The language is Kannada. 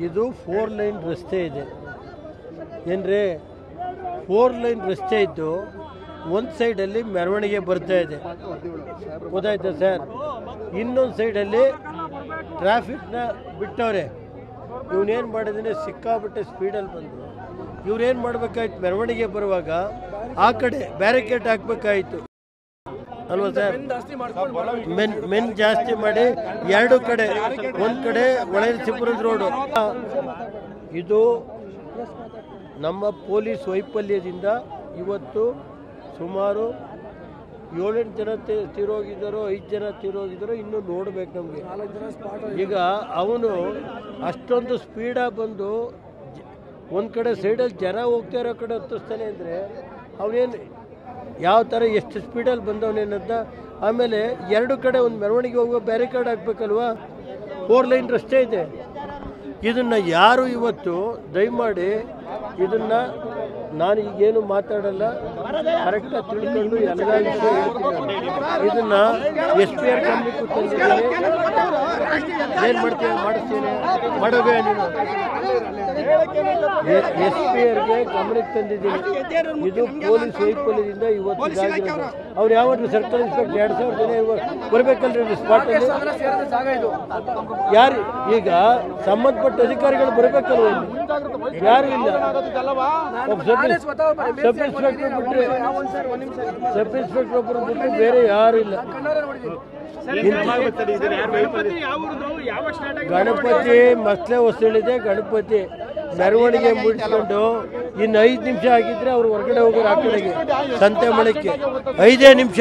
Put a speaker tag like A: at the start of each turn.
A: ಇದು 4 ಲೈನ್ ರಸ್ತೆ ಇದೆ ಏನ್ರಿ 4 ಲೈನ್ ರಸ್ತೆ ಇದ್ದು ಒಂದು ಸೈಡಲ್ಲಿ ಮೆರವಣಿಗೆ ಬರ್ತಾ ಇದೆ ಗೊತ್ತಾಯ್ತಾ ಸರ್ ಇನ್ನೊಂದು ಸೈಡಲ್ಲಿ ಟ್ರಾಫಿಕ್ನ ಬಿಟ್ಟವ್ರೆ ಇವನೇನು ಮಾಡಿದ್ರೆ ಸಿಕ್ಕಾಬಿಟ್ಟೆ ಸ್ಪೀಡಲ್ಲಿ ಬಂದರು ಇವ್ರೇನು ಮಾಡಬೇಕಾಯ್ತು ಮೆರವಣಿಗೆ ಬರುವಾಗ ಆ ಕಡೆ ಬ್ಯಾರಿಕೇಡ್ ಹಾಕಬೇಕಾಯಿತು ಅಲ್ವಾ ಸರ್ ಮೆನ್ ಜಾಸ್ತಿ ಮಾಡಿ ಎರಡು ಕಡೆ ಒಂದು ಕಡೆ ಒಳಸಿಪುರದ ರೋಡು ಇದು ನಮ್ಮ ಪೊಲೀಸ್ ವೈಫಲ್ಯದಿಂದ ಇವತ್ತು ಸುಮಾರು 7-8 ಜನ ತೀರೋಗಿದ್ದಾರೋ 5 ಜನ ತೀರೋಗಿದ್ದಾರೋ ಇನ್ನೂ ನೋಡ್ಬೇಕು ನಮಗೆ ಈಗ ಅವನು ಅಷ್ಟೊಂದು ಸ್ಪೀಡಾಗಿ ಬಂದು ಒಂದು ಕಡೆ ಸೈಡಲ್ಲಿ ಜನ ಹೋಗ್ತಾ ಇರೋ ಕಡೆ ಹತ್ತಿಸ್ತಾನೆ ಅಂದರೆ ಅವನೇನು ಯಾವ ಥರ ಎಷ್ಟು ಸ್ಪೀಡಲ್ಲಿ ಬಂದವನೇನಂತ ಆಮೇಲೆ ಎರಡು ಕಡೆ ಒಂದು ಮೆರವಣಿಗೆ ಹೋಗುವ ಬ್ಯಾರಿಕೇಡ್ ಹಾಕ್ಬೇಕಲ್ವಾ 4 ಲೈನ್ ರಸ್ತೆ ಇದೆ ಇದನ್ನು ಯಾರು ಇವತ್ತು ದಯಮಾಡಿ ಇದನ್ನು ನಾನು ಈಗೇನು ಮಾತಾಡಲ್ಲ ಕರೆಕ್ಟಾಗಿ ತಿಳ್ಕೊಂಡು ಎಲ್ಲ ವಿಷಯ ಹೇಳ್ತೀನಿ ಇದನ್ನು SP ಆರ್ ಗಮನಕ್ಕೂ ತಂದಿದ್ದೀನಿ ಏನು ಮಾಡ್ತೀನಿ ಮಾಡಿಸ್ತೀನಿ ಮಾಡೋದೇ ನೀನು SP ಆರ್ಗೆ ಗಮನಕ್ಕೆ ತಂದಿದ್ದೀನಿ ಇದು ಪೊಲೀಸ್ ವೈಫಲ್ಯದಿಂದ ಇವತ್ತು ಇದಾಗಿರೋದು ಅವ್ರು ಯಾವಾಗಲೂ ಸರ್ಕಲ್ ಇನ್ಸ್ಪೆಕ್ಟರ್ 2,000 ಜನ ಬರಬೇಕಲ್ರಿ ಸ್ಪಾಟಲ್ಲಿ ಯಾರು ಈಗ ಸಂಬಂಧಪಟ್ಟ ಅಧಿಕಾರಿಗಳು ಬರಬೇಕಲ್ವ ಯಾರು ಇಲ್ಲ ಸಬ್ ಇನ್ಸ್ಪೆಕ್ಟರ್ ಬಿಟ್ಟರೆ ಒಬ್ಬರು ಬಿಟ್ಟರೆ ಬೇರೆ ಯಾರು ಇಲ್ಲ ಗಣಪತಿ ಮಸಳೆ ಹೊಸಳಿದೆ ಗಣಪತಿ ಮೆರವಣಿಗೆ ಮುಗಿಸ್ಕೊಂಡು ಇನ್ನು 5 ನಿಮಿಷ ಆಗಿದ್ರೆ ಅವ್ರು ಹೊರಗಡೆ ಹೋಗೋರು ಆ ಕಡೆಗೆ ಸಂತೆ ಮಳಕ್ಕೆ 5 ನಿಮಿಷ